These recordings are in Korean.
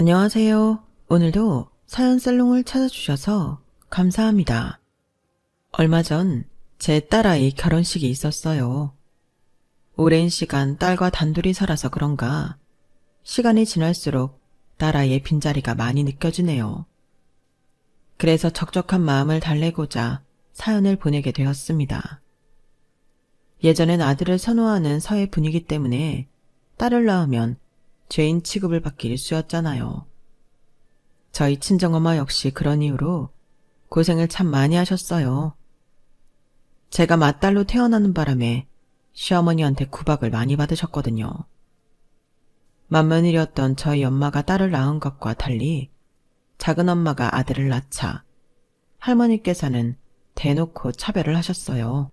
안녕하세요. 오늘도 사연살롱을 찾아주셔서 감사합니다. 얼마 전 제 딸아이 결혼식이 있었어요. 오랜 시간 딸과 단둘이 살아서 그런가 시간이 지날수록 딸아이의 빈자리가 많이 느껴지네요. 그래서 적적한 마음을 달래고자 사연을 보내게 되었습니다. 예전엔 아들을 선호하는 사회 분위기 때문에 딸을 낳으면 죄인 취급을 받기 일쑤였잖아요. 저희 친정엄마 역시 그런 이유로 고생을 참 많이 하셨어요. 제가 맏딸로 태어나는 바람에 시어머니한테 구박을 많이 받으셨거든요. 맏며느리였던 저희 엄마가 딸을 낳은 것과 달리 작은 엄마가 아들을 낳자 할머니께서는 대놓고 차별을 하셨어요.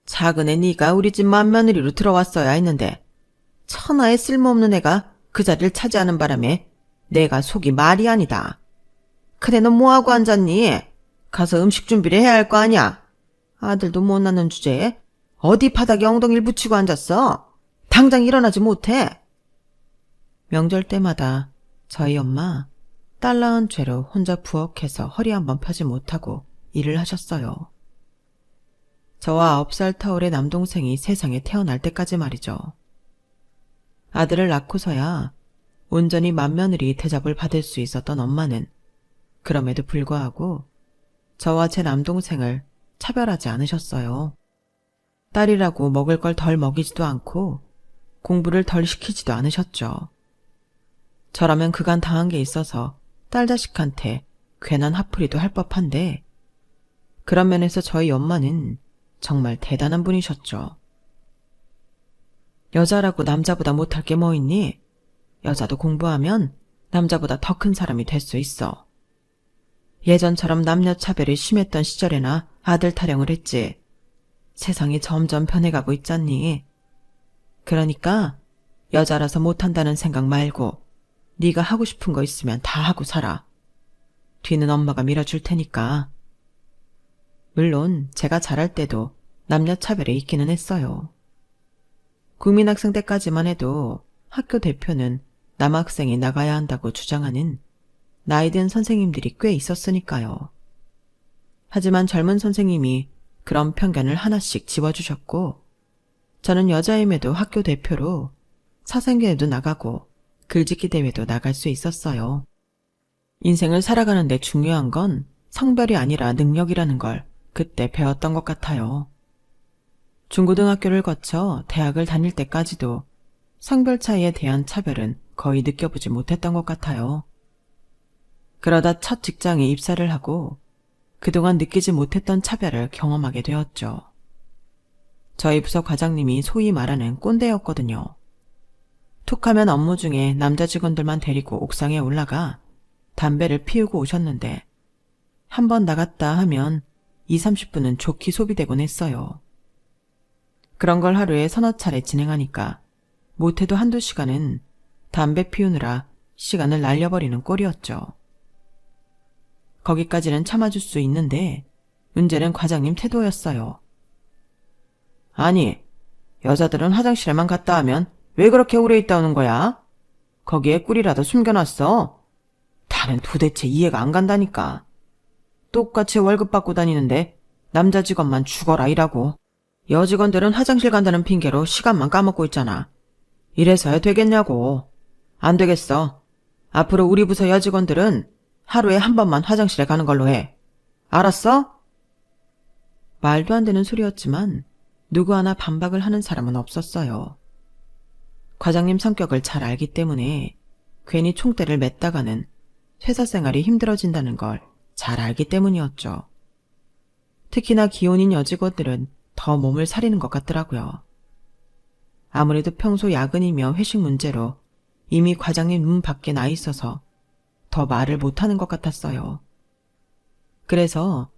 작은 애 네가 우리 집 맏며느리로 들어왔어야 했는데 천하에 쓸모없는 애가 그 자리를 차지하는 바람에 내가 속이 말이 아니다. 그래 너 뭐하고 앉았니? 가서 음식 준비를 해야 할 거 아니야. 아들도 못 낳는 주제에 어디 바닥에 엉덩이를 붙이고 앉았어? 당장 일어나지 못해. 명절 때마다 저희 엄마 딸 낳은 죄로 혼자 부엌에서 허리 한번 펴지 못하고 일을 하셨어요. 저와 9살 터울의 남동생이 세상에 태어날 때까지 말이죠. 아들을 낳고서야 온전히 맏며느리 대접을 받을 수 있었던 엄마는 그럼에도 불구하고 저와 제 남동생을 차별하지 않으셨어요. 딸이라고 먹을 걸 덜 먹이지도 않고 공부를 덜 시키지도 않으셨죠. 저라면 그간 당한 게 있어서 딸 자식한테 괜한 화풀이도 할 법한데 그런 면에서 저희 엄마는 정말 대단한 분이셨죠. 여자라고 남자보다 못할 게 뭐 있니? 여자도 공부하면 남자보다 더 큰 사람이 될 수 있어. 예전처럼 남녀 차별이 심했던 시절에나 아들 타령을 했지. 세상이 점점 변해가고 있잖니. 그러니까 여자라서 못한다는 생각 말고 네가 하고 싶은 거 있으면 다 하고 살아. 뒤는 엄마가 밀어줄 테니까. 물론 제가 자랄 때도 남녀 차별이 있기는 했어요. 국민학생 때까지만 해도 학교 대표는 남학생이 나가야 한다고 주장하는 나이든 선생님들이 꽤 있었으니까요. 하지만 젊은 선생님이 그런 편견을 하나씩 지워주셨고 저는 여자임에도 학교 대표로 사생교회도 나가고 글짓기 대회도 나갈 수 있었어요. 인생을 살아가는데 중요한 건 성별이 아니라 능력이라는 걸 그때 배웠던 것 같아요. 중고등학교를 거쳐 대학을 다닐 때까지도 성별 차이에 대한 차별은 거의 느껴보지 못했던 것 같아요. 그러다 첫 직장에 입사를 하고 그동안 느끼지 못했던 차별을 경험하게 되었죠. 저희 부서 과장님이 소위 말하는 꼰대였거든요. 툭하면 업무 중에 남자 직원들만 데리고 옥상에 올라가 담배를 피우고 오셨는데 한번 나갔다 하면 20-30분은 좋게 소비되곤 했어요. 그런 걸 하루에 서너 차례 진행하니까 못해도 한두 시간은 담배 피우느라 시간을 날려버리는 꼴이었죠. 거기까지는 참아줄 수 있는데 문제는 과장님 태도였어요. 아니, 여자들은 화장실에만 갔다 하면 왜 그렇게 오래 있다 오는 거야? 거기에 꿀이라도 숨겨놨어. 나는 도대체 이해가 안 간다니까. 똑같이 월급 받고 다니는데 남자 직원만 죽어라 일하고 여직원들은 화장실 간다는 핑계로 시간만 까먹고 있잖아. 이래서야 되겠냐고. 안 되겠어. 앞으로 우리 부서 여직원들은 하루에 한 번만 화장실에 가는 걸로 해. 알았어? 말도 안 되는 소리였지만 누구 하나 반박을 하는 사람은 없었어요. 과장님 성격을 잘 알기 때문에 괜히 총대를 맸다가는 회사 생활이 힘들어진다는 걸 잘 알기 때문이었죠. 특히나 기혼인 여직원들은 더 몸을 사리는 것 같더라고요. 아무래도 평소 야근이며 회식 문제로 이미 과장님 눈 밖에 나 있어서 더 말을 못하는 것 같았어요. 그래서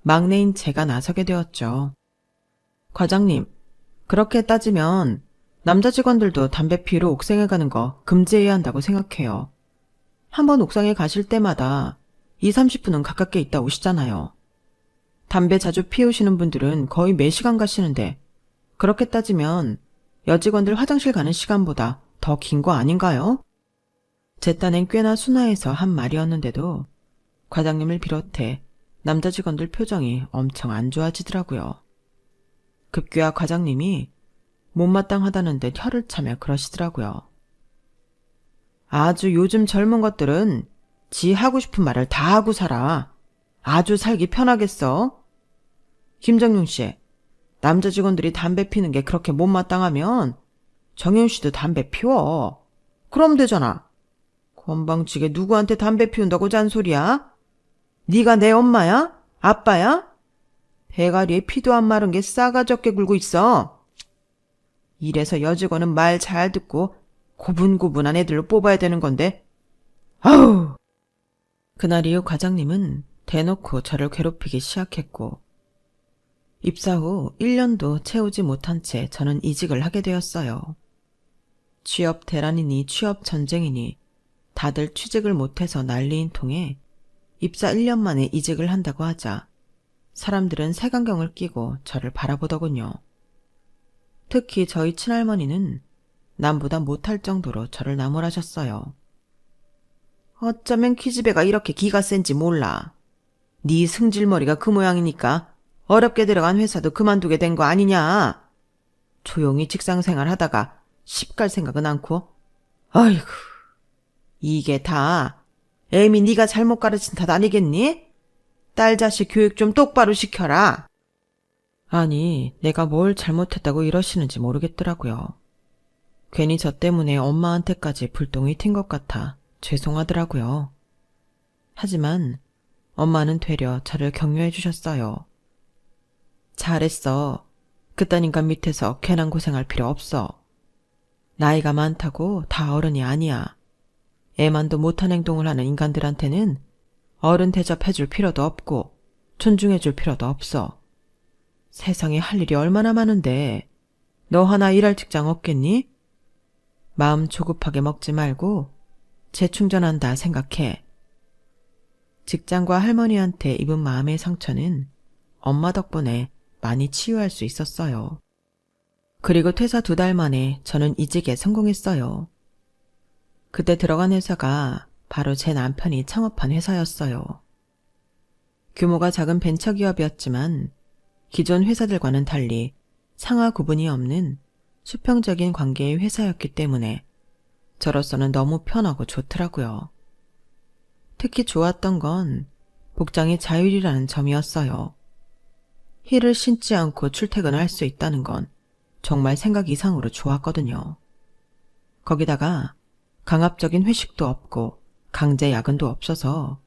막내인 제가 나서게 되었죠. 과장님, 그렇게 따지면 남자 직원들도 담배 피우러 옥상에 가는 거 금지해야 한다고 생각해요. 한번 옥상에 가실 때마다 20-30분은 가깝게 있다 오시잖아요. 담배 자주 피우시는 분들은 거의 매시간 가시는데 그렇게 따지면 여직원들 화장실 가는 시간보다 더 긴 거 아닌가요? 제 딴엔 꽤나 순화해서 한 말이었는데도 과장님을 비롯해 남자 직원들 표정이 엄청 안 좋아지더라고요. 급기야 과장님이 못마땅하다는 듯 혀를 차며 그러시더라고요. 아주 요즘 젊은 것들은 지 하고 싶은 말을 다 하고 살아. 아주 살기 편하겠어. 김정용 씨, 남자 직원들이 담배 피는 게 그렇게 못마땅하면 정윤 씨도 담배 피워. 그럼 되잖아. 건방지게 누구한테 담배 피운다고 잔소리야? 네가 내 엄마야? 아빠야? 대가리에 피도 안 마른 게 싸가 적게 굴고 있어. 이래서 여직원은 말 잘 듣고 고분고분한 애들로 뽑아야 되는 건데. 아우! 그날 이후 과장님은 대놓고 저를 괴롭히기 시작했고 입사 후 1년도 채우지 못한 채 저는 이직을 하게 되었어요. 취업 대란이니 취업 전쟁이니 다들 취직을 못해서 난리인 통에 입사 1년 만에 이직을 한다고 하자 사람들은 색안경을 끼고 저를 바라보더군요. 특히 저희 친할머니는 남보다 못할 정도로 저를 나무라셨어요. 어쩌면 기집애가 이렇게 기가 센지 몰라. 네 승질머리가 그 모양이니까 어렵게 들어간 회사도 그만두게 된 거 아니냐. 조용히 직장생활 하다가 십 갈 생각은 않고. 아이고, 이게 다 애미 네가 잘못 가르친 탓 아니겠니? 딸 자식 교육 좀 똑바로 시켜라. 아니, 내가 뭘 잘못했다고 이러시는지 모르겠더라고요. 괜히 저 때문에 엄마한테까지 불똥이 튄 것 같아 죄송하더라고요. 하지만 엄마는 되려 저를 격려해 주셨어요. 잘했어. 그딴 인간 밑에서 괜한 고생할 필요 없어. 나이가 많다고 다 어른이 아니야. 애만도 못한 행동을 하는 인간들한테는 어른 대접해줄 필요도 없고 존중해줄 필요도 없어. 세상에 할 일이 얼마나 많은데 너 하나 일할 직장 없겠니? 마음 조급하게 먹지 말고 재충전한다 생각해. 직장과 할머니한테 입은 마음의 상처는 엄마 덕분에 많이 치유할 수 있었어요. 그리고 퇴사 2달 만에 저는 이직에 성공했어요. 그때 들어간 회사가 바로 제 남편이 창업한 회사였어요. 규모가 작은 벤처기업이었지만 기존 회사들과는 달리 상하 구분이 없는 수평적인 관계의 회사였기 때문에 저로서는 너무 편하고 좋더라고요. 특히 좋았던 건 복장의 자율이라는 점이었어요. 힐을 신지 않고 출퇴근을 할 수 있다는 건 정말 생각 이상으로 좋았거든요. 거기다가 강압적인 회식도 없고 강제 야근도 없어서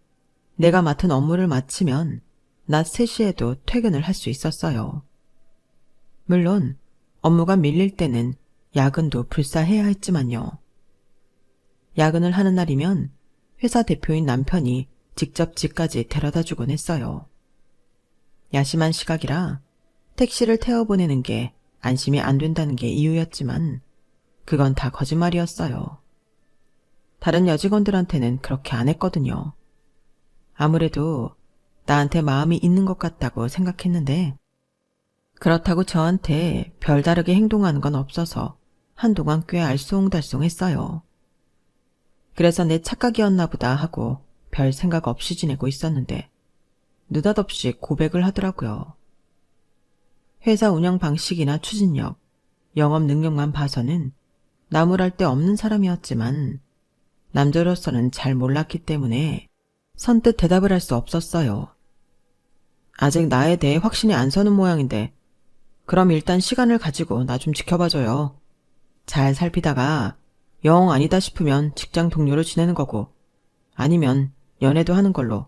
내가 맡은 업무를 마치면 낮 3시에도 퇴근을 할 수 있었어요. 물론 업무가 밀릴 때는 야근도 불사해야 했지만요. 야근을 하는 날이면 회사 대표인 남편이 직접 집까지 데려다주곤 했어요. 야심한 시각이라 택시를 태워보내는 게 안심이 안 된다는 게 이유였지만 그건 다 거짓말이었어요. 다른 여직원들한테는 그렇게 안 했거든요. 아무래도 나한테 마음이 있는 것 같다고 생각했는데 그렇다고 저한테 별다르게 행동하는 건 없어서 한동안 꽤 알쏭달쏭했어요. 그래서 내 착각이었나 보다 하고 별 생각 없이 지내고 있었는데 느닷없이 고백을 하더라고요. 회사 운영 방식이나 추진력, 영업 능력만 봐서는 나무랄 데 없는 사람이었지만 남자로서는 잘 몰랐기 때문에 선뜻 대답을 할 수 없었어요. 아직 나에 대해 확신이 안 서는 모양인데 그럼 일단 시간을 가지고 나 좀 지켜봐줘요. 잘 살피다가 영 아니다 싶으면 직장 동료로 지내는 거고 아니면 연애도 하는 걸로.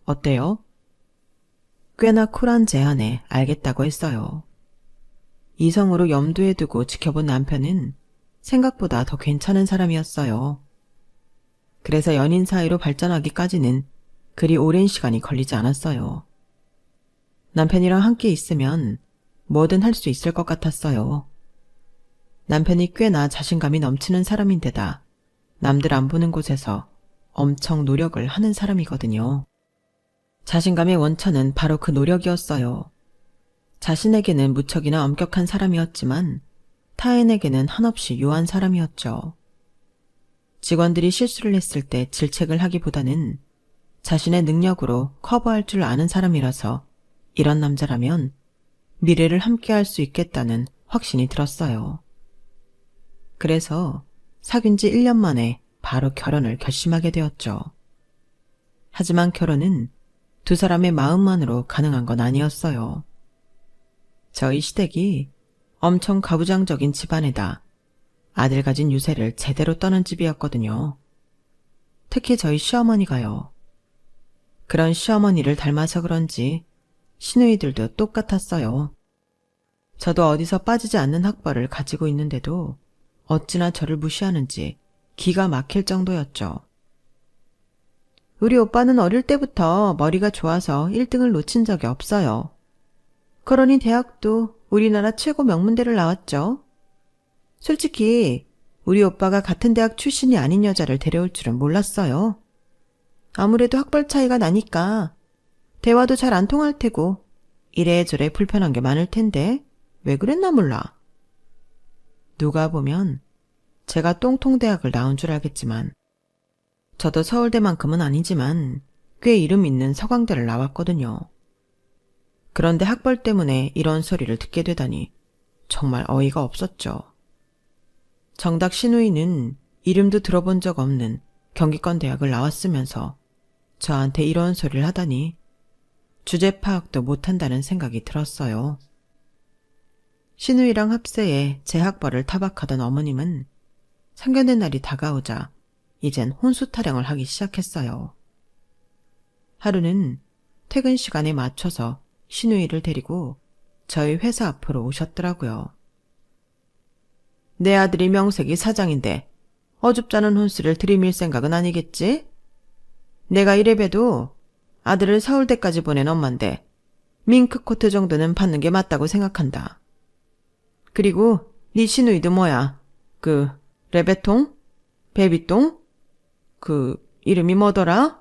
어때요? 꽤나 쿨한 제안에 알겠다고 했어요. 이성으로 염두에 두고 지켜본 남편은 생각보다 더 괜찮은 사람이었어요. 그래서 연인 사이로 발전하기까지는 그리 오랜 시간이 걸리지 않았어요. 남편이랑 함께 있으면 뭐든 할 수 있을 것 같았어요. 남편이 꽤나 자신감이 넘치는 사람인데다 남들 안 보는 곳에서 엄청 노력을 하는 사람이거든요. 자신감의 원천은 바로 그 노력이었어요. 자신에게는 무척이나 엄격한 사람이었지만 타인에게는 한없이 유한 사람이었죠. 직원들이 실수를 했을 때 질책을 하기보다는 자신의 능력으로 커버할 줄 아는 사람이라서 이런 남자라면 미래를 함께할 수 있겠다는 확신이 들었어요. 그래서 사귄 지 1년 만에 바로 결혼을 결심하게 되었죠. 하지만 결혼은 두 사람의 마음만으로 가능한 건 아니었어요. 저희 시댁이 엄청 가부장적인 집안에다 아들 가진 유세를 제대로 떠는 집이었거든요. 특히 저희 시어머니가요. 그런 시어머니를 닮아서 그런지 시누이들도 똑같았어요. 저도 어디서 빠지지 않는 학벌을 가지고 있는데도 어찌나 저를 무시하는지 기가 막힐 정도였죠. 우리 오빠는 어릴 때부터 머리가 좋아서 1등을 놓친 적이 없어요. 그러니 대학도 우리나라 최고 명문대를 나왔죠. 솔직히 우리 오빠가 같은 대학 출신이 아닌 여자를 데려올 줄은 몰랐어요. 아무래도 학벌 차이가 나니까 대화도 잘 안 통할 테고 이래저래 불편한 게 많을 텐데 왜 그랬나 몰라. 누가 보면 제가 똥통대학을 나온 줄 알겠지만 저도 서울대만큼은 아니지만 꽤 이름 있는 서강대를 나왔거든요. 그런데 학벌 때문에 이런 소리를 듣게 되다니 정말 어이가 없었죠. 정작 시누이는 이름도 들어본 적 없는 경기권 대학을 나왔으면서 저한테 이런 소리를 하다니 주제 파악도 못한다는 생각이 들었어요. 시누이랑 합세에 제 학벌을 타박하던 어머님은 상견례 날이 다가오자 이젠 혼수 타령을 하기 시작했어요. 하루는 퇴근 시간에 맞춰서 시누이를 데리고 저희 회사 앞으로 오셨더라고요. 내 아들이 명색이 사장인데 어줍잖은 혼수를 들이밀 생각은 아니겠지? 내가 이래봬도 아들을 서울대까지 보낸 엄마인데 밍크코트 정도는 받는 게 맞다고 생각한다. 그리고 네 시누이도 뭐야? 그 레베통? 베비똥? 그 이름이 뭐더라?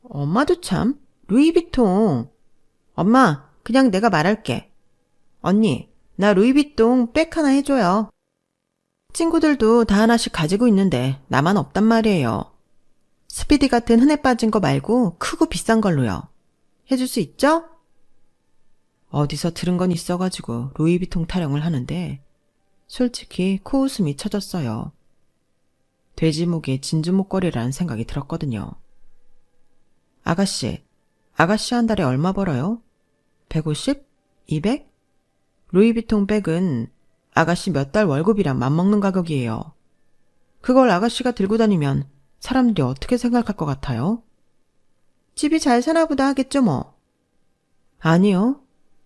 엄마도 참 루이비통. 엄마, 그냥 내가 말할게. 언니, 나 루이비통 백 하나 해줘요. 친구들도 다 하나씩 가지고 있는데 나만 없단 말이에요. 스피디 같은 흔해 빠진 거 말고 크고 비싼 걸로요. 해줄 수 있죠? 어디서 들은 건 있어가지고 루이비통 타령을 하는데 솔직히 코웃음이 쳐졌어요. 돼지목에 진주목걸이라는 생각이 들었거든요. 아가씨 한 달에 얼마 벌어요? 150? 200? 루이비통 백은 아가씨 몇 달 월급이랑 맞먹는 가격이에요. 그걸 아가씨가 들고 다니면 사람들이 어떻게 생각할 것 같아요? 집이 잘 사나 보다 하겠죠 뭐. 아니요.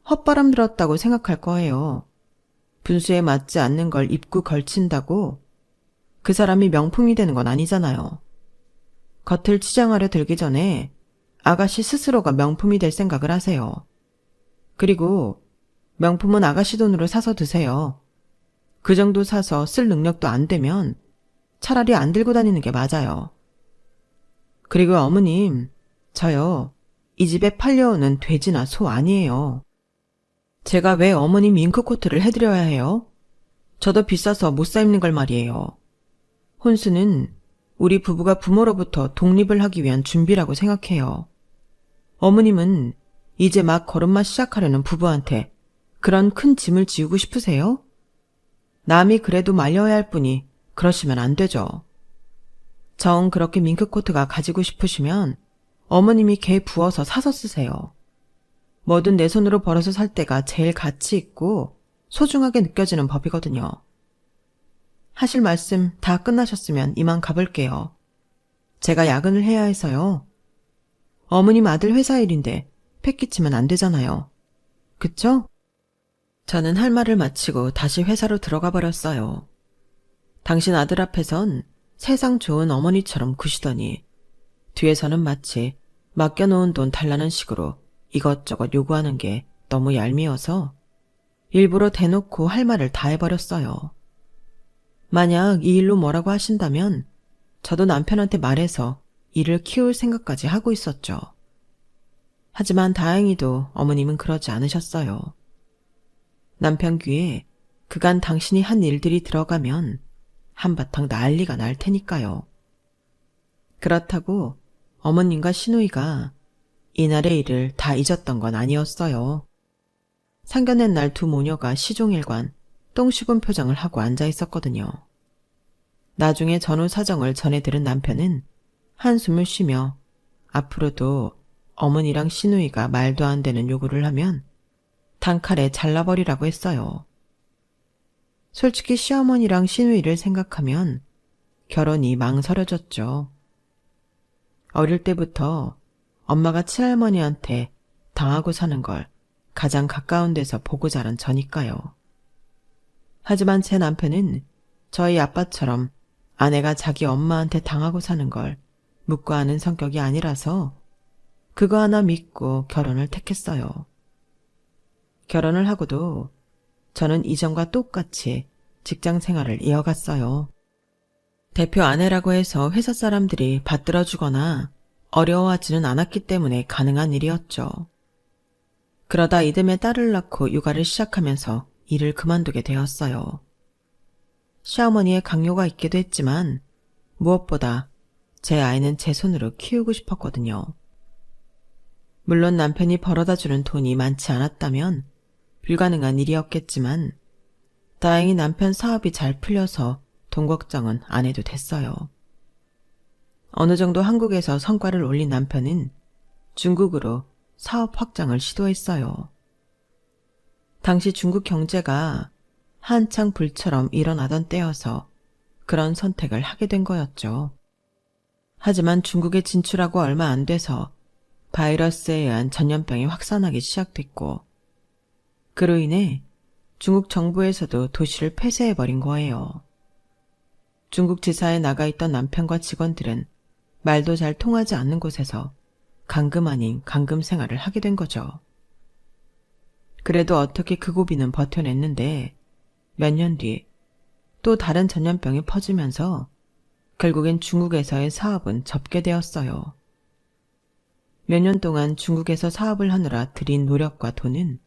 헛바람 들었다고 생각할 거예요. 분수에 맞지 않는 걸 입고 걸친다고 그 사람이 명품이 되는 건 아니잖아요. 겉을 치장하려 들기 전에 아가씨 스스로가 명품이 될 생각을 하세요. 그리고 명품은 아가씨 돈으로 사서 드세요. 그 정도 사서 쓸 능력도 안 되면 차라리 안 들고 다니는 게 맞아요. 그리고 어머님, 저요, 이 집에 팔려오는 돼지나 소 아니에요. 제가 왜 어머님 밍크코트를 해드려야 해요? 저도 비싸서 못 사 입는 걸 말이에요. 혼수는 우리 부부가 부모로부터 독립을 하기 위한 준비라고 생각해요. 어머님은 이제 막 걸음마 시작하려는 부부한테 그런 큰 짐을 지우고 싶으세요? 남이 그래도 말려야 할 뿐이 그러시면 안 되죠. 정 그렇게 밍크코트가 가지고 싶으시면 어머님이 개 부어서 사서 쓰세요. 뭐든 내 손으로 벌어서 살 때가 제일 가치 있고 소중하게 느껴지는 법이거든요. 하실 말씀 다 끝나셨으면 이만 가볼게요. 제가 야근을 해야 해서요. 어머님 아들 회사 일인데 패 끼치면 안 되잖아요. 그쵸? 저는 할 말을 마치고 다시 회사로 들어가 버렸어요. 당신 아들 앞에선 세상 좋은 어머니처럼 구시더니 뒤에서는 마치 맡겨놓은 돈 달라는 식으로 이것저것 요구하는 게 너무 얄미워서 일부러 대놓고 할 말을 다 해버렸어요. 만약 이 일로 뭐라고 하신다면 저도 남편한테 말해서 이를 키울 생각까지 하고 있었죠. 하지만 다행히도 어머님은 그러지 않으셨어요. 남편 귀에 그간 당신이 한 일들이 들어가면 한바탕 난리가 날 테니까요. 그렇다고 어머님과 시누이가 이날의 일을 다 잊었던 건 아니었어요. 상견례 날 두 모녀가 시종일관 똥 씹은 표정을 하고 앉아 있었거든요. 나중에 전후 사정을 전해 들은 남편은 한숨을 쉬며 앞으로도 어머니랑 시누이가 말도 안 되는 요구를 하면 단칼에 잘라버리라고 했어요. 솔직히 시어머니랑 시누이를 생각하면 결혼이 망설여졌죠. 어릴 때부터 엄마가 친할머니한테 당하고 사는 걸 가장 가까운 데서 보고 자란 저니까요. 하지만 제 남편은 저희 아빠처럼 아내가 자기 엄마한테 당하고 사는 걸 묻고 하는 성격이 아니라서 그거 하나 믿고 결혼을 택했어요. 결혼을 하고도 저는 이전과 똑같이 직장 생활을 이어갔어요. 대표 아내라고 해서 회사 사람들이 받들어주거나 어려워하지는 않았기 때문에 가능한 일이었죠. 그러다 이듬해 딸을 낳고 육아를 시작하면서 일을 그만두게 되었어요. 시어머니의 강요가 있기도 했지만 무엇보다 제 아이는 제 손으로 키우고 싶었거든요. 물론 남편이 벌어다주는 돈이 많지 않았다면 불가능한 일이었겠지만 다행히 남편 사업이 잘 풀려서 돈 걱정은 안 해도 됐어요. 어느 정도 한국에서 성과를 올린 남편은 중국으로 사업 확장을 시도했어요. 당시 중국 경제가 한창 불처럼 일어나던 때여서 그런 선택을 하게 된 거였죠. 하지만 중국에 진출하고 얼마 안 돼서 바이러스에 의한 전염병이 확산하기 시작됐고 그로 인해 중국 정부에서도 도시를 폐쇄해버린 거예요. 중국 지사에 나가 있던 남편과 직원들은 말도 잘 통하지 않는 곳에서 강금 아닌 강금 생활을 하게 된 거죠. 그래도 어떻게 그 고비는 버텨냈는데 몇 년 뒤 또 다른 전염병이 퍼지면서 결국엔 중국에서의 사업은 접게 되었어요. 몇 년 동안 중국에서 사업을 하느라 들인 노력과 돈은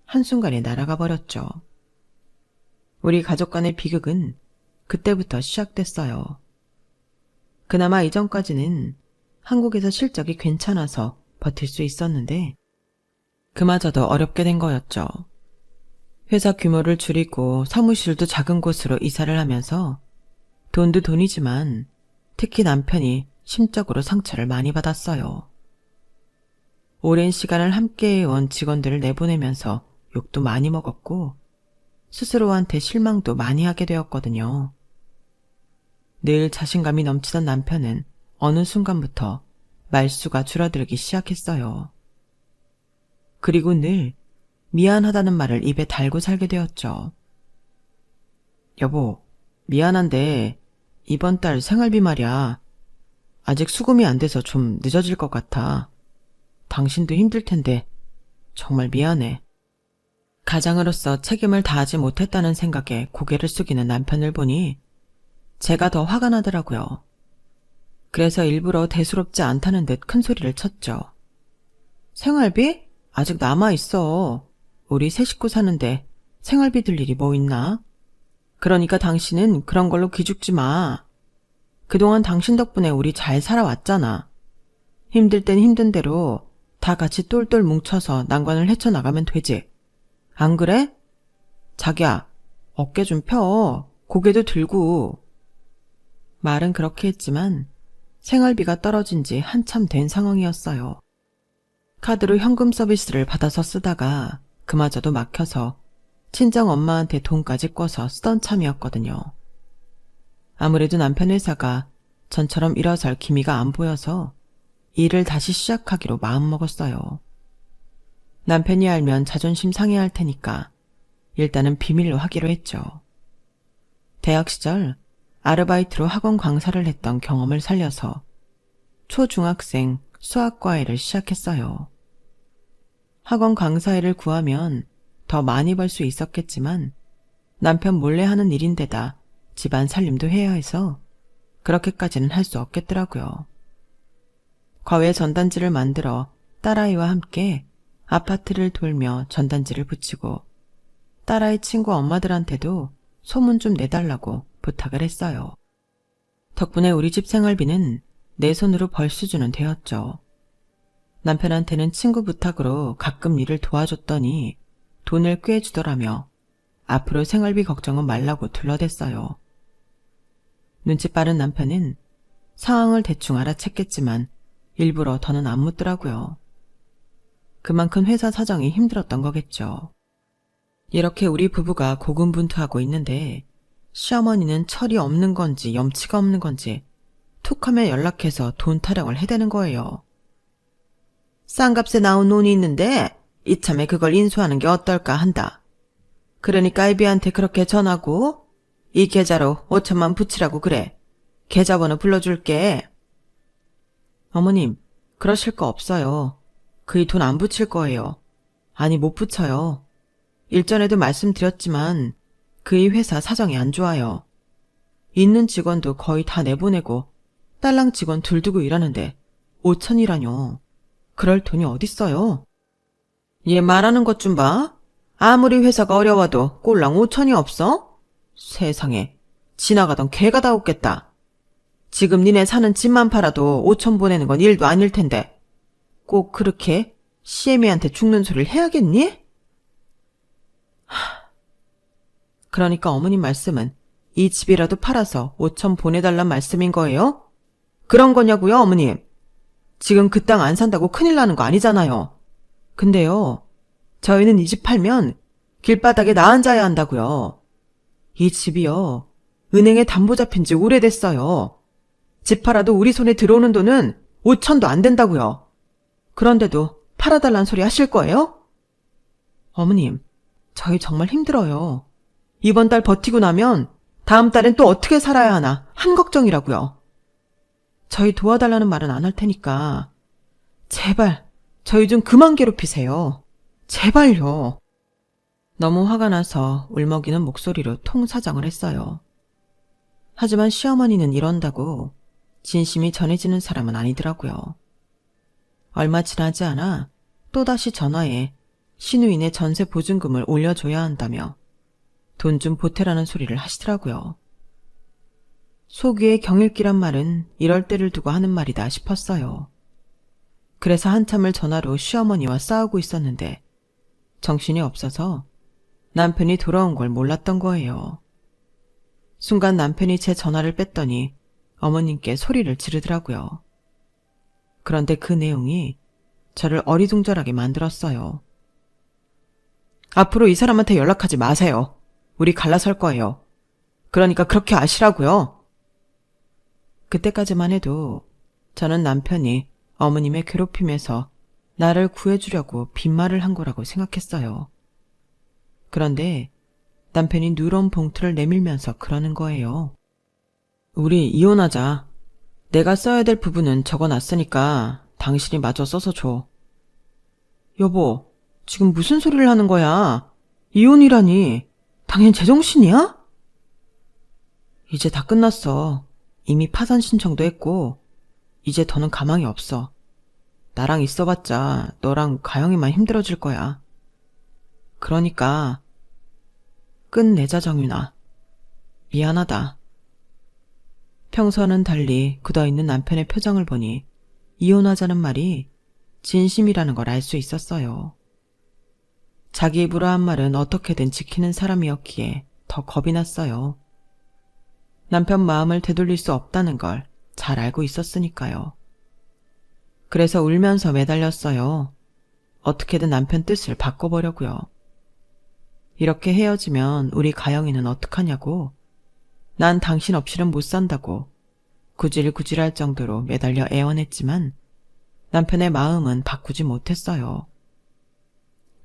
한순간에 날아가 버렸죠. 우리 가족 간의 비극은 그때부터 시작됐어요. 그나마 이전까지는 한국에서 실적이 괜찮아서 버틸 수 있었는데 그마저도 어렵게 된 거였죠. 회사 규모를 줄이고 사무실도 작은 곳으로 이사를 하면서 돈도 돈이지만 특히 남편이 심적으로 상처를 많이 받았어요. 오랜 시간을 함께해온 직원들을 내보내면서 욕도 많이 먹었고 스스로한테 실망도 많이 하게 되었거든요. 늘 자신감이 넘치던 남편은 어느 순간부터 말수가 줄어들기 시작했어요. 그리고 늘 미안하다는 말을 입에 달고 살게 되었죠. 여보, 미안한데 이번 달 생활비 말이야. 아직 수금이 안 돼서 좀 늦어질 것 같아. 당신도 힘들 텐데 정말 미안해. 가장으로서 책임을 다하지 못했다는 생각에 고개를 숙이는 남편을 보니 제가 더 화가 나더라고요. 그래서 일부러 대수롭지 않다는 듯 큰 소리를 쳤죠. 생활비? 아직 남아있어. 우리 세 식구 사는데 생활비 들 일이 뭐 있나? 그러니까 당신은 그런 걸로 기죽지 마. 그동안 당신 덕분에 우리 잘 살아왔잖아. 힘들 땐 힘든 대로 다 같이 똘똘 뭉쳐서 난관을 헤쳐나가면 되지. 안 그래? 자기야, 어깨 좀 펴. 고개도 들고. 말은 그렇게 했지만 생활비가 떨어진 지 한참 된 상황이었어요. 카드로 현금 서비스를 받아서 쓰다가 그마저도 막혀서 친정 엄마한테 돈까지 꿔서 쓰던 참이었거든요. 아무래도 남편 회사가 전처럼 일어설 기미가 안 보여서 일을 다시 시작하기로 마음먹었어요. 남편이 알면 자존심 상해할 테니까 일단은 비밀로 하기로 했죠. 대학 시절 아르바이트로 학원 강사를 했던 경험을 살려서 초중학생 수학과외를 시작했어요. 학원 강사회를 구하면 더 많이 벌 수 있었겠지만 남편 몰래 하는 일인데다 집안 살림도 해야 해서 그렇게까지는 할 수 없겠더라고요. 과외 전단지를 만들어 딸아이와 함께 아파트를 돌며 전단지를 붙이고 딸아이 친구 엄마들한테도 소문 좀 내달라고 부탁을 했어요. 덕분에 우리 집 생활비는 내 손으로 벌 수준은 되었죠. 남편한테는 친구 부탁으로 가끔 일을 도와줬더니 돈을 꽤 주더라며 앞으로 생활비 걱정은 말라고 둘러댔어요. 눈치 빠른 남편은 상황을 대충 알아챘겠지만 일부러 더는 안 묻더라고요. 그만큼 회사 사정이 힘들었던 거겠죠. 이렇게 우리 부부가 고군분투하고 있는데 시어머니는 철이 없는 건지 염치가 없는 건지 툭하면 연락해서 돈 타령을 해대는 거예요. 싼 값에 나온 논이 있는데 이참에 그걸 인수하는 게 어떨까 한다. 그러니까 애비한테 그렇게 전하고 이 계좌로 5천만 붙이라고 그래. 계좌번호 불러줄게. 어머님, 그러실 거 없어요. 그이 돈 안 붙일 거예요. 아니 못 붙여요. 일전에도 말씀드렸지만 그이 회사 사정이 안 좋아요. 있는 직원도 거의 다 내보내고 딸랑 직원 둘 두고 일하는데 5천이라뇨. 그럴 돈이 어딨어요. 얘 말하는 것 좀 봐. 아무리 회사가 어려워도 꼴랑 5천이 없어? 세상에, 지나가던 개가 다 웃겠다. 지금 니네 사는 집만 팔아도 5천 보내는 건 일도 아닐 텐데 꼭 그렇게 시애미한테 죽는 소리를 해야겠니? 그러니까 어머님 말씀은 이 집이라도 팔아서 5천 보내달란 말씀인 거예요? 그런 거냐고요, 어머님? 지금 그 땅 안 산다고 큰일 나는 거 아니잖아요. 근데요, 저희는 이 집 팔면 길바닥에 나 앉아야 한다고요. 이 집이요, 은행에 담보 잡힌 지 오래됐어요. 집 팔아도 우리 손에 들어오는 돈은 5천도 안 된다고요. 그런데도 팔아달란 소리 하실 거예요? 어머님, 저희 정말 힘들어요. 이번 달 버티고 나면 다음 달엔 또 어떻게 살아야 하나 한 걱정이라고요. 저희 도와달라는 말은 안 할 테니까 제발 저희 좀 그만 괴롭히세요. 제발요. 너무 화가 나서 울먹이는 목소리로 통사정을 했어요. 하지만 시어머니는 이런다고 진심이 전해지는 사람은 아니더라고요. 얼마 지나지 않아 또다시 전화해 신우인의 전세 보증금을 올려줘야 한다며 돈 좀 보태라는 소리를 하시더라고요. 속 위에 경일기란 말은 이럴 때를 두고 하는 말이다 싶었어요. 그래서 한참을 전화로 시어머니와 싸우고 있었는데 정신이 없어서 남편이 돌아온 걸 몰랐던 거예요. 순간 남편이 제 전화를 뺐더니 어머님께 소리를 지르더라고요. 그런데 그 내용이 저를 어리둥절하게 만들었어요. 앞으로 이 사람한테 연락하지 마세요. 우리 갈라설 거예요. 그러니까 그렇게 아시라고요. 그때까지만 해도 저는 남편이 어머님의 괴롭힘에서 나를 구해주려고 빈말을 한 거라고 생각했어요. 그런데 남편이 누런 봉투를 내밀면서 그러는 거예요. 우리 이혼하자. 내가 써야 될 부분은 적어놨으니까 당신이 마저 써서 줘. 여보, 지금 무슨 소리를 하는 거야? 이혼이라니. 당연 제정신이야? 이제 다 끝났어. 이미 파산 신청도 했고 이제 더는 가망이 없어. 나랑 있어봤자 너랑 가영이만 힘들어질 거야. 그러니까 끝내자, 정윤아. 미안하다. 평소와는 달리 굳어있는 남편의 표정을 보니 이혼하자는 말이 진심이라는 걸 알 수 있었어요. 자기 입으로 한 말은 어떻게든 지키는 사람이었기에 더 겁이 났어요. 남편 마음을 되돌릴 수 없다는 걸 잘 알고 있었으니까요. 그래서 울면서 매달렸어요. 어떻게든 남편 뜻을 바꿔보려고요. 이렇게 헤어지면 우리 가영이는 어떡하냐고. 난 당신 없이는 못 산다고 구질구질할 정도로 매달려 애원했지만 남편의 마음은 바꾸지 못했어요.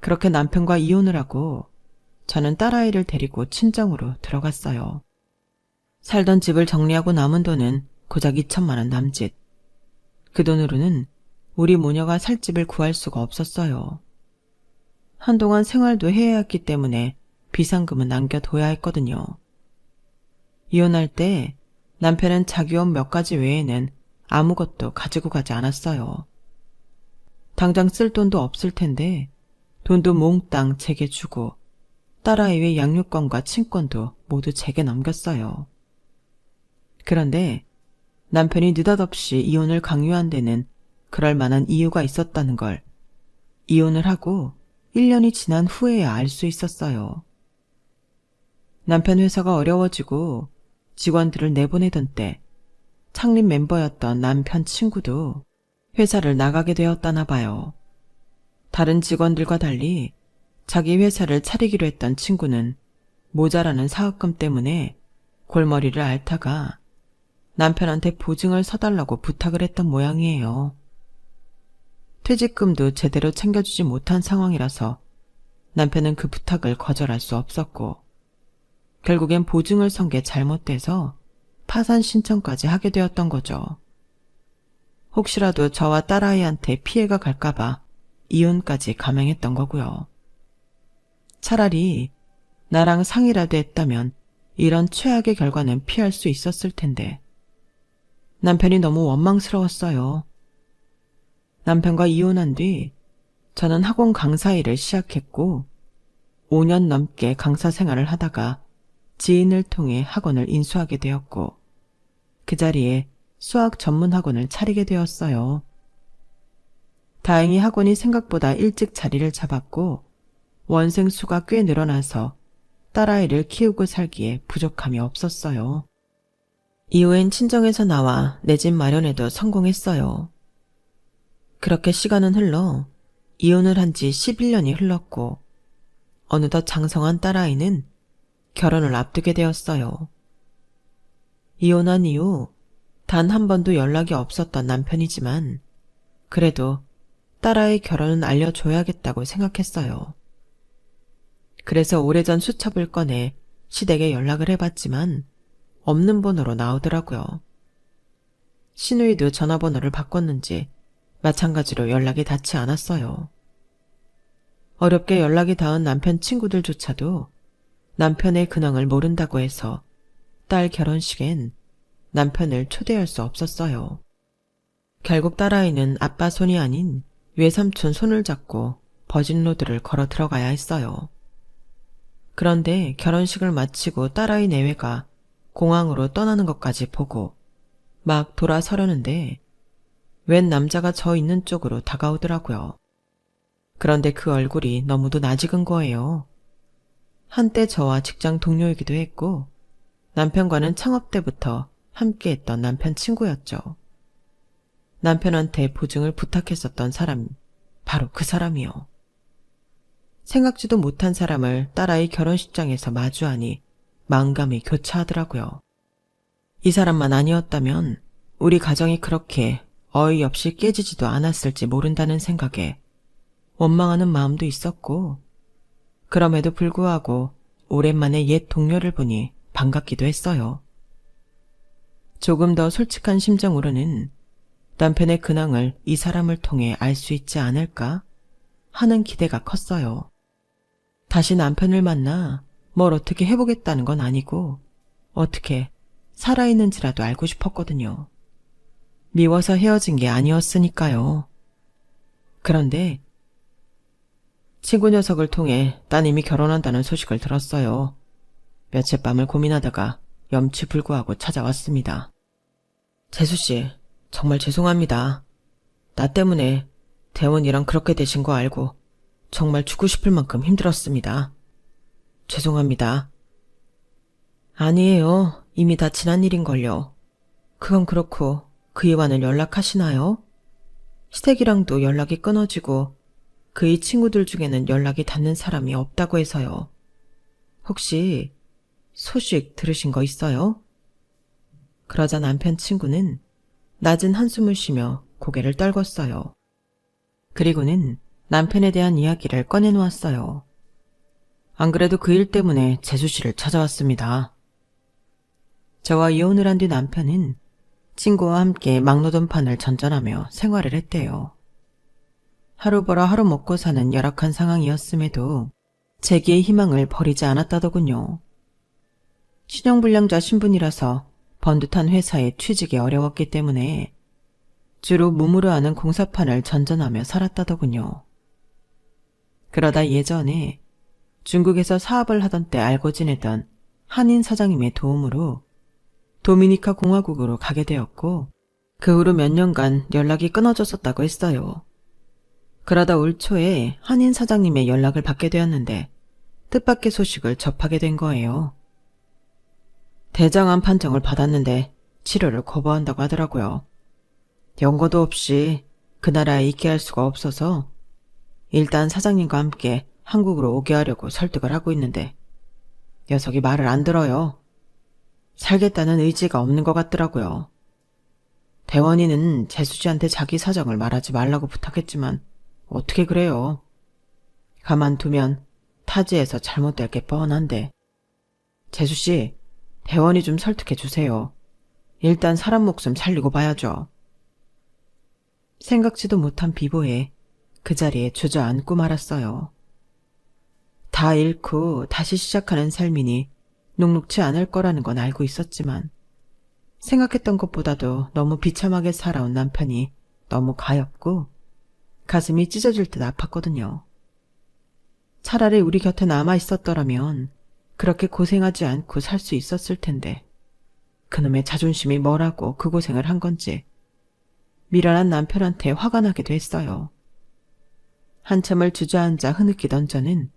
그렇게 남편과 이혼을 하고 저는 딸아이를 데리고 친정으로 들어갔어요. 살던 집을 정리하고 남은 돈은 고작 2천만 원 남짓. 그 돈으로는 우리 모녀가 살 집을 구할 수가 없었어요. 한동안 생활도 해야 했기 때문에 비상금은 남겨둬야 했거든요. 이혼할 때 남편은 자기 옷 몇 가지 외에는 아무것도 가지고 가지 않았어요. 당장 쓸 돈도 없을 텐데 돈도 몽땅 제게 주고 딸아이의 양육권과 친권도 모두 제게 넘겼어요. 그런데 남편이 느닷없이 이혼을 강요한 데는 그럴 만한 이유가 있었다는 걸 이혼을 하고 1년이 지난 후에야 알 수 있었어요. 남편 회사가 어려워지고 직원들을 내보내던 때 창립 멤버였던 남편 친구도 회사를 나가게 되었다나 봐요. 다른 직원들과 달리 자기 회사를 차리기로 했던 친구는 모자라는 사업금 때문에 골머리를 앓다가 남편한테 보증을 서달라고 부탁을 했던 모양이에요. 퇴직금도 제대로 챙겨주지 못한 상황이라서 남편은 그 부탁을 거절할 수 없었고 결국엔 보증을 선 게 잘못돼서 파산 신청까지 하게 되었던 거죠. 혹시라도 저와 딸아이한테 피해가 갈까봐 이혼까지 감행했던 거고요. 차라리 나랑 상의라도 했다면 이런 최악의 결과는 피할 수 있었을 텐데 남편이 너무 원망스러웠어요. 남편과 이혼한 뒤 저는 학원 강사 일을 시작했고 5년 넘게 강사 생활을 하다가 지인을 통해 학원을 인수하게 되었고 그 자리에 수학 전문 학원을 차리게 되었어요. 다행히 학원이 생각보다 일찍 자리를 잡았고 원생 수가 꽤 늘어나서 딸아이를 키우고 살기에 부족함이 없었어요. 이후엔 친정에서 나와 내 집 마련에도 성공했어요. 그렇게 시간은 흘러 이혼을 한 지 11년이 흘렀고 어느덧 장성한 딸아이는 결혼을 앞두게 되었어요. 이혼한 이후 단 한 번도 연락이 없었던 남편이지만 그래도 딸아이 결혼은 알려줘야겠다고 생각했어요. 그래서 오래전 수첩을 꺼내 시댁에 연락을 해봤지만 없는 번호로 나오더라고요. 시누이도 전화번호를 바꿨는지 마찬가지로 연락이 닿지 않았어요. 어렵게 연락이 닿은 남편 친구들조차도 남편의 근황을 모른다고 해서 딸 결혼식엔 남편을 초대할 수 없었어요. 결국 딸아이는 아빠 손이 아닌 외삼촌 손을 잡고 버진로드를 걸어 들어가야 했어요. 그런데 결혼식을 마치고 딸아이 내외가 공항으로 떠나는 것까지 보고 막 돌아서려는데 웬 남자가 저 있는 쪽으로 다가오더라고요. 그런데 그 얼굴이 너무도 낯익은 거예요. 한때 저와 직장 동료이기도 했고 남편과는 창업 때부터 함께했던 남편 친구였죠. 남편한테 보증을 부탁했었던 사람, 바로 그 사람이요. 생각지도 못한 사람을 딸아이 결혼식장에서 마주하니 마음감이 교차하더라고요. 이 사람만 아니었다면 우리 가정이 그렇게 어이없이 깨지지도 않았을지 모른다는 생각에 원망하는 마음도 있었고 그럼에도 불구하고 오랜만에 옛 동료를 보니 반갑기도 했어요. 조금 더 솔직한 심정으로는 남편의 근황을 이 사람을 통해 알 수 있지 않을까 하는 기대가 컸어요. 다시 남편을 만나 뭘 어떻게 해보겠다는 건 아니고 어떻게 살아있는지라도 알고 싶었거든요. 미워서 헤어진 게 아니었으니까요. 그런데 친구 녀석을 통해 따님이 결혼한다는 소식을 들었어요. 며칠 밤을 고민하다가 염치불구하고 찾아왔습니다. 재수씨, 정말 죄송합니다. 나 때문에 대원이랑 그렇게 되신 거 알고 정말 죽고 싶을 만큼 힘들었습니다. 죄송합니다. 아니에요. 이미 다 지난 일인걸요. 그건 그렇고 그 이와는 연락하시나요? 시댁이랑도 연락이 끊어지고 그의 친구들 중에는 연락이 닿는 사람이 없다고 해서요. 혹시 소식 들으신 거 있어요? 그러자 남편 친구는 낮은 한숨을 쉬며 고개를 떨궜어요. 그리고는 남편에 대한 이야기를 꺼내놓았어요. 안 그래도 그 일 때문에 재수 씨를 찾아왔습니다. 저와 이혼을 한 뒤 남편은 친구와 함께 막노동판을 전전하며 생활을 했대요. 하루 벌어 하루 먹고 사는 열악한 상황이었음에도 재기의 희망을 버리지 않았다더군요. 신용불량자 신분이라서 번듯한 회사에 취직이 어려웠기 때문에 주로 몸으로 하는 공사판을 전전하며 살았다더군요. 그러다 예전에 중국에서 사업을 하던 때 알고 지내던 한인 사장님의 도움으로 도미니카 공화국으로 가게 되었고 그 후로 몇 년간 연락이 끊어졌었다고 했어요. 그러다 올 초에 한인 사장님의 연락을 받게 되었는데 뜻밖의 소식을 접하게 된 거예요. 대장암 판정을 받았는데 치료를 거부한다고 하더라고요. 연고도 없이 그 나라에 있게 할 수가 없어서 일단 사장님과 함께 한국으로 오게 하려고 설득을 하고 있는데 녀석이 말을 안 들어요. 살겠다는 의지가 없는 것 같더라고요. 대원이는 재수씨한테 자기 사정을 말하지 말라고 부탁했지만 어떻게 그래요. 가만두면 타지에서 잘못될 게 뻔한데. 재수씨, 대원이 좀 설득해 주세요. 일단 사람 목숨 살리고 봐야죠. 생각지도 못한 비보에 그 자리에 주저앉고 말았어요. 다 잃고 다시 시작하는 삶이니 녹록지 않을 거라는 건 알고 있었지만 생각했던 것보다도 너무 비참하게 살아온 남편이 너무 가엾고 가슴이 찢어질 듯 아팠거든요. 차라리 우리 곁에 남아 있었더라면 그렇게 고생하지 않고 살 수 있었을 텐데 그놈의 자존심이 뭐라고 그 고생을 한 건지 미련한 남편한테 화가 나기도 했어요. 한참을 주저앉아 흐느끼던 저는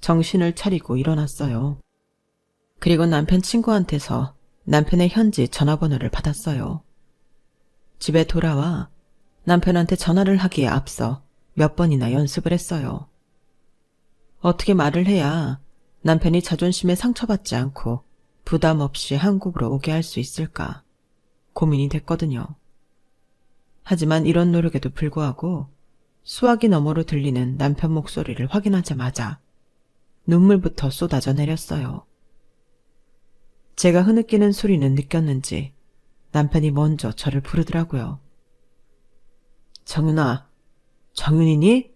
정신을 차리고 일어났어요. 그리고 남편 친구한테서 남편의 현지 전화번호를 받았어요. 집에 돌아와 남편한테 전화를 하기에 앞서 몇 번이나 연습을 했어요. 어떻게 말을 해야 남편이 자존심에 상처받지 않고 부담 없이 한국으로 오게 할 수 있을까 고민이 됐거든요. 하지만 이런 노력에도 불구하고 수화기 너머로 들리는 남편 목소리를 확인하자마자 눈물부터 쏟아져 내렸어요. 제가 흐느끼는 소리는 느꼈는지 남편이 먼저 저를 부르더라고요. 정윤아, 정윤이니?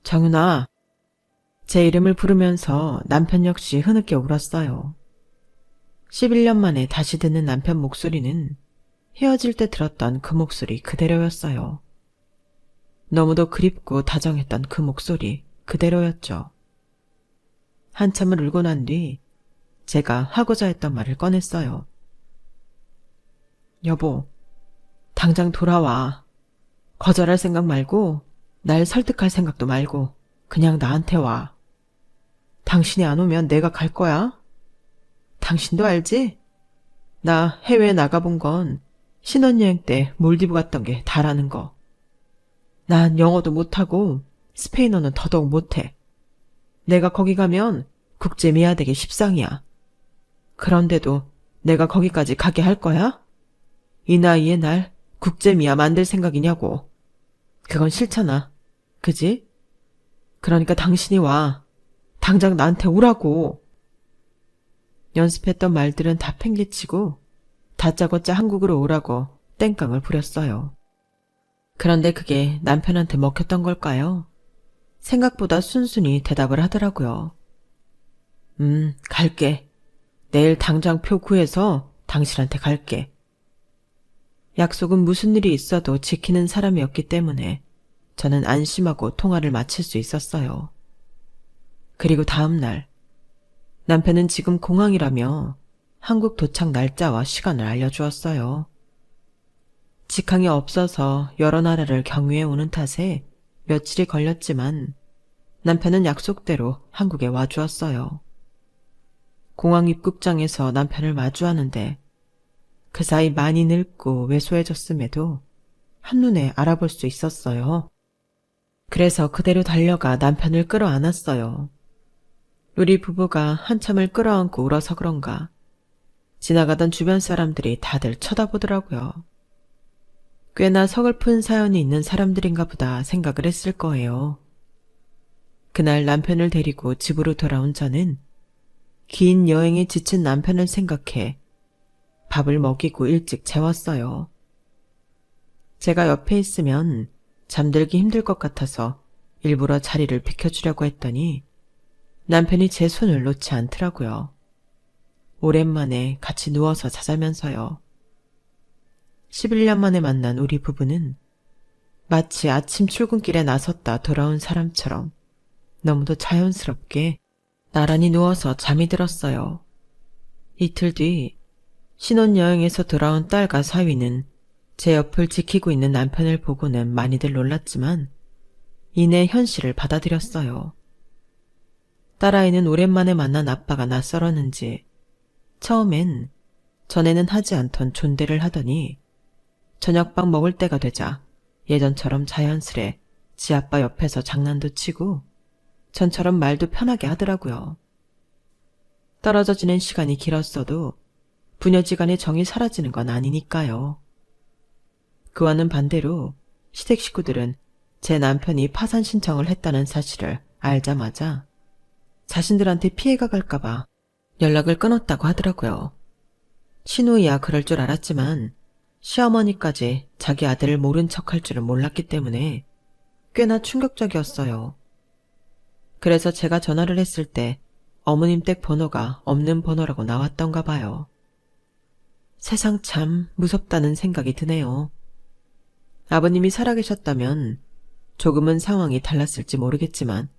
정윤아. 제 이름을 부르면서 남편 역시 흐느껴 울었어요. 11년 만에 다시 듣는 남편 목소리는 헤어질 때 들었던 그 목소리 그대로였어요. 너무도 그립고 다정했던 그 목소리 그대로였죠. 한참을 울고 난 뒤 제가 하고자 했던 말을 꺼냈어요. 여보, 당장 돌아와. 거절할 생각 말고 날 설득할 생각도 말고 그냥 나한테 와. 당신이 안 오면 내가 갈 거야. 당신도 알지? 나 해외에 나가본 건 신혼여행 때 몰디브 갔던 게 다라는 거. 난 영어도 못하고 스페인어는 더더욱 못해. 내가 거기 가면 국제 미아되기 십상이야. 그런데도 내가 거기까지 가게 할 거야? 이 나이에 날 국제 미아 만들 생각이냐고. 그건 싫잖아. 그지? 그러니까 당신이 와. 당장 나한테 오라고. 연습했던 말들은 다 팽개치고 다짜고짜 한국으로 오라고 땡깡을 부렸어요. 그런데 그게 남편한테 먹혔던 걸까요? 생각보다 순순히 대답을 하더라고요. 갈게. 내일 당장 표 구해서 당신한테 갈게. 약속은 무슨 일이 있어도 지키는 사람이었기 때문에 저는 안심하고 통화를 마칠 수 있었어요. 그리고 다음 날 남편은 지금 공항이라며 한국 도착 날짜와 시간을 알려주었어요. 직항이 없어서 여러 나라를 경유해 오는 탓에 며칠이 걸렸지만 남편은 약속대로 한국에 와주었어요. 공항 입국장에서 남편을 마주하는데 그 사이 많이 늙고 왜소해졌음에도 한눈에 알아볼 수 있었어요. 그래서 그대로 달려가 남편을 끌어안았어요. 우리 부부가 한참을 끌어안고 울어서 그런가 지나가던 주변 사람들이 다들 쳐다보더라고요. 꽤나 서글픈 사연이 있는 사람들인가 보다 생각을 했을 거예요. 그날 남편을 데리고 집으로 돌아온 저는 긴 여행에 지친 남편을 생각해 밥을 먹이고 일찍 재웠어요. 제가 옆에 있으면 잠들기 힘들 것 같아서 일부러 자리를 비켜주려고 했더니 남편이 제 손을 놓지 않더라고요. 오랜만에 같이 누워서 자자면서요. 11년 만에 만난 우리 부부는 마치 아침 출근길에 나섰다 돌아온 사람처럼 너무도 자연스럽게 나란히 누워서 잠이 들었어요. 이틀 뒤 신혼여행에서 돌아온 딸과 사위는 제 옆을 지키고 있는 남편을 보고는 많이들 놀랐지만 이내 현실을 받아들였어요. 딸아이는 오랜만에 만난 아빠가 낯설었는지 처음엔 전에는 하지 않던 존대를 하더니 저녁밥 먹을 때가 되자 예전처럼 자연스레 지 아빠 옆에서 장난도 치고 전처럼 말도 편하게 하더라고요. 떨어져 지낸 시간이 길었어도 부녀지간의 정이 사라지는 건 아니니까요. 그와는 반대로 시댁 식구들은 제 남편이 파산 신청을 했다는 사실을 알자마자 자신들한테 피해가 갈까봐 연락을 끊었다고 하더라고요. 신우이야 그럴 줄 알았지만 시어머니까지 자기 아들을 모른 척할 줄은 몰랐기 때문에 꽤나 충격적이었어요. 그래서 제가 전화를 했을 때 어머님 댁 번호가 없는 번호라고 나왔던가 봐요. 세상 참 무섭다는 생각이 드네요. 아버님이 살아계셨다면 조금은 상황이 달랐을지 모르겠지만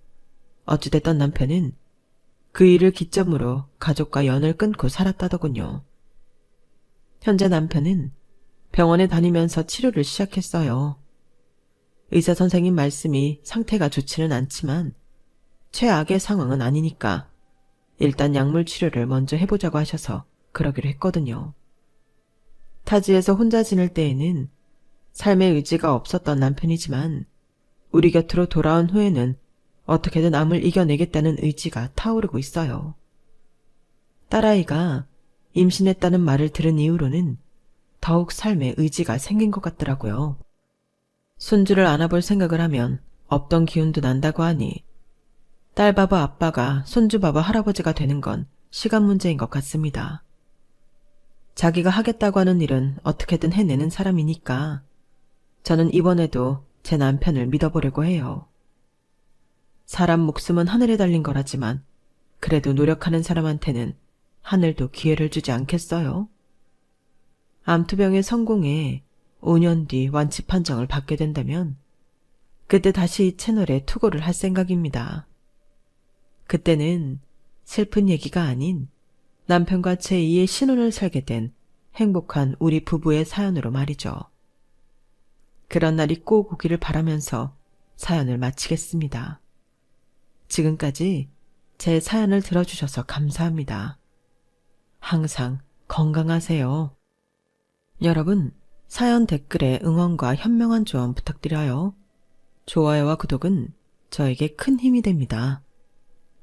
어찌됐던 남편은 그 일을 기점으로 가족과 연을 끊고 살았다더군요. 현재 남편은 병원에 다니면서 치료를 시작했어요. 의사 선생님 말씀이 상태가 좋지는 않지만 최악의 상황은 아니니까 일단 약물 치료를 먼저 해보자고 하셔서 그러기로 했거든요. 타지에서 혼자 지낼 때에는 삶의 의지가 없었던 남편이지만 우리 곁으로 돌아온 후에는 어떻게든 암을 이겨내겠다는 의지가 타오르고 있어요. 딸아이가 임신했다는 말을 들은 이후로는 더욱 삶의 의지가 생긴 것 같더라고요. 손주를 안아볼 생각을 하면 없던 기운도 난다고 하니 딸바보 아빠가 손주바보 할아버지가 되는 건 시간 문제인 것 같습니다. 자기가 하겠다고 하는 일은 어떻게든 해내는 사람이니까 저는 이번에도 제 남편을 믿어보려고 해요. 사람 목숨은 하늘에 달린 거라지만 그래도 노력하는 사람한테는 하늘도 기회를 주지 않겠어요? 암투병의 성공에 5년 뒤 완치 판정을 받게 된다면 그때 다시 이 채널에 투고를 할 생각입니다. 그때는 슬픈 얘기가 아닌 남편과 제2의 신혼을 살게 된 행복한 우리 부부의 사연으로 말이죠. 그런 날이 꼭 오기를 바라면서 사연을 마치겠습니다. 지금까지 제 사연을 들어주셔서 감사합니다. 항상 건강하세요. 여러분, 사연 댓글에 응원과 현명한 조언 부탁드려요. 좋아요와 구독은 저에게 큰 힘이 됩니다.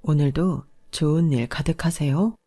오늘도 좋은 일 가득하세요.